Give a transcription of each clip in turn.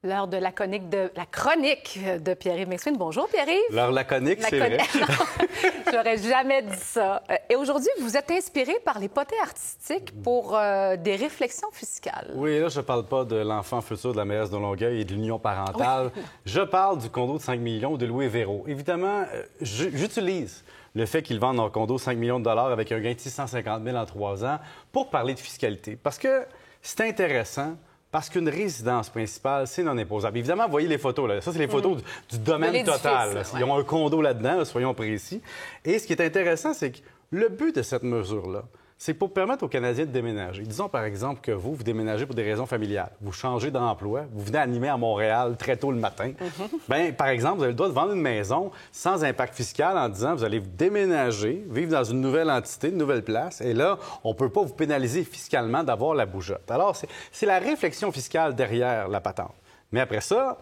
L'heure de la chronique de Pierre-Yves McSween. Bonjour, Pierre-Yves. L'heure laconique, c'est vrai. J'aurais jamais dit ça. Et aujourd'hui, vous êtes inspiré par les potins artistiques pour des réflexions fiscales. Oui, là, je ne parle pas de l'enfant futur de la mairesse de Longueuil et de l'union parentale. Oui. Je parle du condo de 5 millions de Louis Véro. Évidemment, j'utilise le fait qu'ils vendent leur condo 5 millions de dollars avec un gain de 650 000 en 3 ans pour parler de fiscalité. Parce que c'est intéressant. Parce qu'une résidence principale, c'est non imposable. Évidemment, vous voyez les photos. Là. Ça, c'est les photos du domaine total. Là. Ils ont un condo là-dedans, là, soyons précis. Et ce qui est intéressant, c'est que le but de cette mesure-là, c'est pour permettre aux Canadiens de déménager. Disons, par exemple, que vous déménagez pour des raisons familiales. Vous changez d'emploi, vous venez animer à Montréal très tôt le matin. Bien, par exemple, vous avez le droit de vendre une maison sans impact fiscal en disant que vous allez déménager, vivre dans une nouvelle entité, une nouvelle place. Et là, on ne peut pas vous pénaliser fiscalement d'avoir la bougeotte. Alors, c'est la réflexion fiscale derrière la patente. Mais après ça,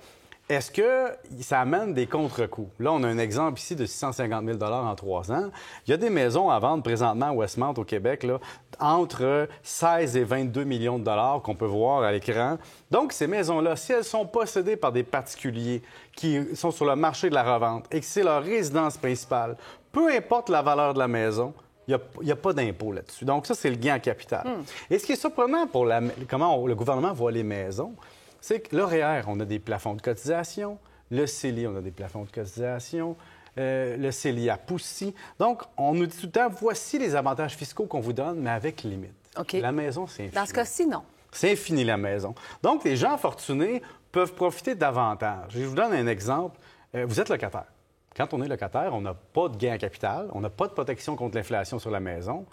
est-ce que ça amène des contre-coups? Là, on a un exemple ici de 650 000 en 3 ans. Il y a des maisons à vendre présentement à Westmount, au Québec, là, entre 16 et 22 millions de dollars qu'on peut voir à l'écran. Donc, ces maisons-là, si elles sont possédées par des particuliers qui sont sur le marché de la revente et que c'est leur résidence principale, peu importe la valeur de la maison, il n'y a pas d'impôt là-dessus. Donc, ça, c'est le gain en capital. Et ce qui est surprenant pour comment le gouvernement voit les maisons, c'est que l'OREER, on a des plafonds de cotisation. Le CELI, on a des plafonds de cotisation. Le CELI à Poussy. Donc, on nous dit tout le temps, voici les avantages fiscaux qu'on vous donne, mais avec limite. Okay. La maison, c'est infini. Dans ce cas-ci, non. C'est infini, la maison. Donc, les gens fortunés peuvent profiter davantage. Je vous donne un exemple. Vous êtes locataire. Quand on est locataire, on n'a pas de gain en capital, on n'a pas de protection contre l'inflation sur la maison.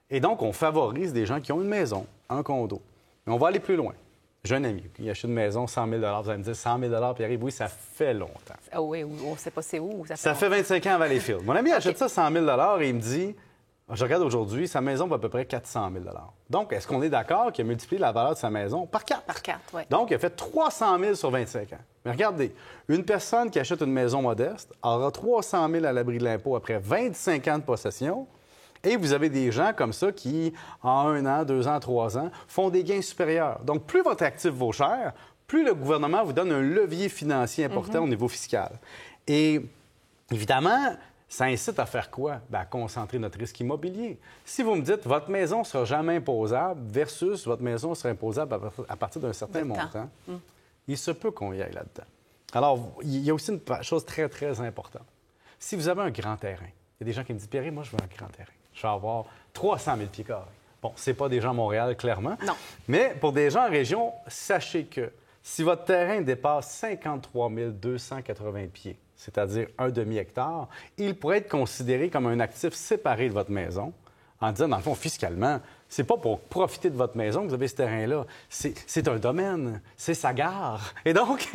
Et donc, on favorise des gens qui ont une maison, un condo. Mais on va aller plus loin. J'ai un ami qui achète une maison, 100 000 Vous allez me dire, 100 000 Pierre-Yves, oui, ça fait longtemps. Ah oui, on ne sait pas c'est où. Ça fait 25 ans à Valleyfield. Mon ami achète ça 100 000 et il me dit, je regarde aujourd'hui, sa maison vaut à peu près 400 000 Donc, est-ce qu'on est d'accord qu'il a multiplié la valeur de sa maison par 4? Par 4, oui. Donc, il a fait 300 000 sur 25 ans. Mais regardez, une personne qui achète une maison modeste aura 300 000 à l'abri de l'impôt après 25 ans de possession. Et vous avez des gens comme ça qui, en 1 an, 2 ans, 3 ans, font des gains supérieurs. Donc, plus votre actif vaut cher, plus le gouvernement vous donne un levier financier important au niveau fiscal. Et évidemment, ça incite à faire quoi? Bien, à concentrer notre risque immobilier. Si vous me dites, votre maison ne sera jamais imposable versus votre maison sera imposable à partir d'un certain montant, il se peut qu'on y aille là-dedans. Alors, il y a aussi une chose très, très importante. Si vous avez un grand terrain, il y a des gens qui me disent, Pierre, moi, je veux un grand terrain. Je vais avoir 300 000 pieds carrés. Bon, ce n'est pas des gens à Montréal, clairement. Non. Mais pour des gens en région, sachez que si votre terrain dépasse 53 280 pieds, c'est-à-dire un demi-hectare, il pourrait être considéré comme un actif séparé de votre maison en disant, dans le fond, fiscalement, c'est pas pour profiter de votre maison que vous avez ce terrain-là. C'est un domaine, c'est sa gare. Et donc,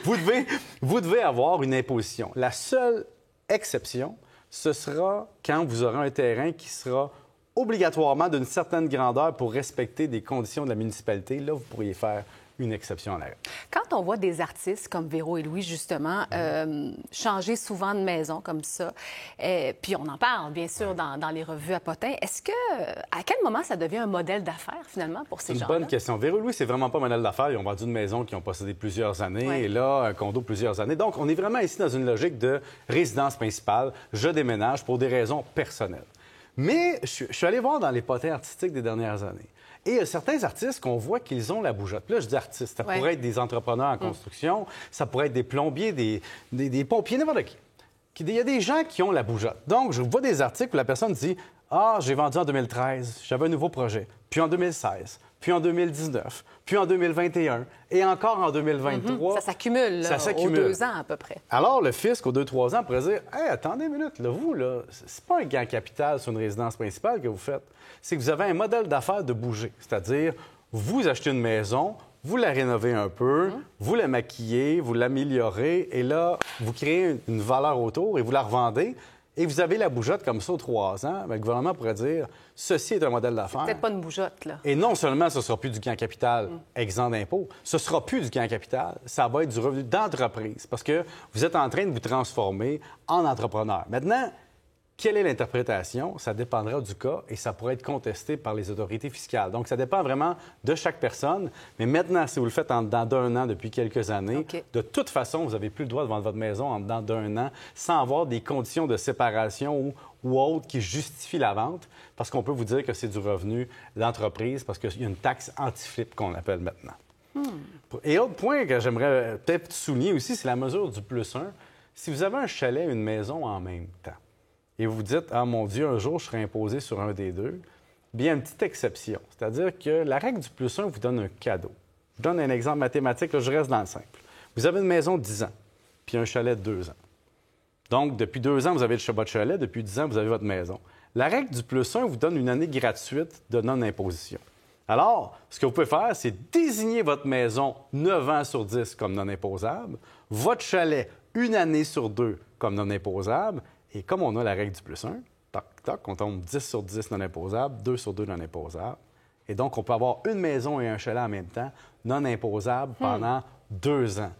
vous devez avoir une imposition. La seule exception, ce sera quand vous aurez un terrain qui sera obligatoirement d'une certaine grandeur pour respecter des conditions de la municipalité. Là, vous pourriez faire une exception à la règle. Quand on voit des artistes comme Véro et Louis, justement, changer souvent de maison comme ça, puis on en parle, bien sûr, dans les revues à potins, à quel moment ça devient un modèle d'affaires, finalement, pour ces gens-là? C'est une bonne question. Véro et Louis, c'est vraiment pas un modèle d'affaires. Ils ont vendu une maison qu'ils ont possédée plusiais années, et là, un condo plusieurs années. Donc, on est vraiment ici dans une logique de résidence principale. Je déménage pour des raisons personnelles. Mais je suis allé voir dans les potins artistiques des dernières années. Et il y a certains artistes qu'on voit qu'ils ont la bougeotte. Puis là, je dis artistes. Ça pourrait être des entrepreneurs en construction, ça pourrait être des plombiers, des pompiers, n'importe qui. Il y a des gens qui ont la bougeotte. Donc, je vois des articles où la personne dit « Ah, j'ai vendu en 2013, j'avais un nouveau projet. Puis en 2016, puis en 2019, puis en 2021 et encore en 2023. » Ça s'accumule, aux 2 ans à peu près. Alors, le fisc, aux 2-3 ans, pourrait dire « Hey, attendez une minute, là, vous, là, c'est pas un gain capital sur une résidence principale que vous faites. C'est que vous avez un modèle d'affaires de bouger. C'est-à-dire, vous achetez une maison, vous la rénovez un peu, vous la maquillez, vous l'améliorez, et là, vous créez une valeur autour et vous la revendez. Et vous avez la bougeotte comme ça aux 3 ans, bien, le gouvernement pourrait dire « Ceci est un modèle d'affaires. » Peut-être pas une bougeotte, là. Et non seulement ce ne sera plus du gain capital exempt d'impôt, ce ne sera plus du gain capital, ça va être du revenu d'entreprise parce que vous êtes en train de vous transformer en entrepreneur. Maintenant, Quelle est l'interprétation? Ça dépendra du cas et ça pourrait être contesté par les autorités fiscales. Donc, ça dépend vraiment de chaque personne. Mais maintenant, si vous le faites en dedans d'un an depuis quelques années, de toute façon, vous n'avez plus le droit de vendre votre maison en dedans d'un an sans avoir des conditions de séparation ou autres qui justifient la vente, parce qu'on peut vous dire que c'est du revenu d'entreprise, parce qu'il y a une taxe anti-flip qu'on appelle maintenant. Et autre point que j'aimerais peut-être souligner aussi, c'est la mesure du +1. Si vous avez un chalet et une maison en même temps, et vous vous dites « Ah, mon Dieu, un jour, je serai imposé sur un des deux », bien, il y a une petite exception. C'est-à-dire que la règle du +1 vous donne un cadeau. Je vous donne un exemple mathématique, là, je reste dans le simple. Vous avez une maison de 10 ans, puis un chalet de 2 ans. Donc, depuis 2 ans, vous avez votre chalet, depuis 10 ans, vous avez votre maison. La règle du +1 vous donne une année gratuite de non-imposition. Alors, ce que vous pouvez faire, c'est désigner votre maison 9 ans sur 10 comme non imposable, votre chalet 1 année sur 2 comme non imposable, et comme on a la règle du +1, toc, toc, on tombe 10 sur 10 non imposable, 2 sur 2 non imposable. Et donc, on peut avoir une maison et un chalet en même temps, non imposable pendant 2 ans.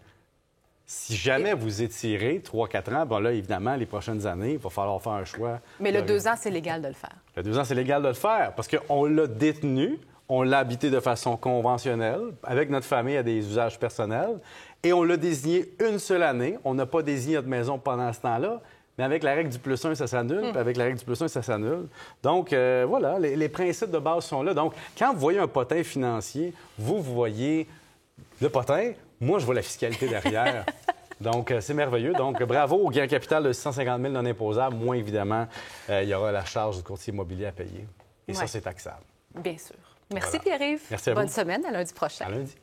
Si jamais vous étirez 3-4 ans, bien là, évidemment, les prochaines années, il va falloir faire un choix. Mais le 2 ans, c'est légal de le faire. Le 2 ans, c'est légal de le faire parce qu'on l'a détenu, on l'a habité de façon conventionnelle, avec notre famille à des usages personnels, et on l'a désigné une seule année. On n'a pas désigné notre maison pendant ce temps-là, mais avec la règle du +1, ça s'annule, puis avec la règle du +1, ça s'annule. Donc, voilà, les principes de base sont là. Donc, quand vous voyez un potin financier, vous voyez le potin, moi, je vois la fiscalité derrière. Donc, c'est merveilleux. Donc, bravo au gain capital de 650 000 non imposables. Moins, évidemment, il y aura la charge du courtier immobilier à payer. Et ça, c'est taxable. Bien sûr. Merci, Pierre-Yves. Merci à vous. Bonne semaine. À lundi prochain. À lundi.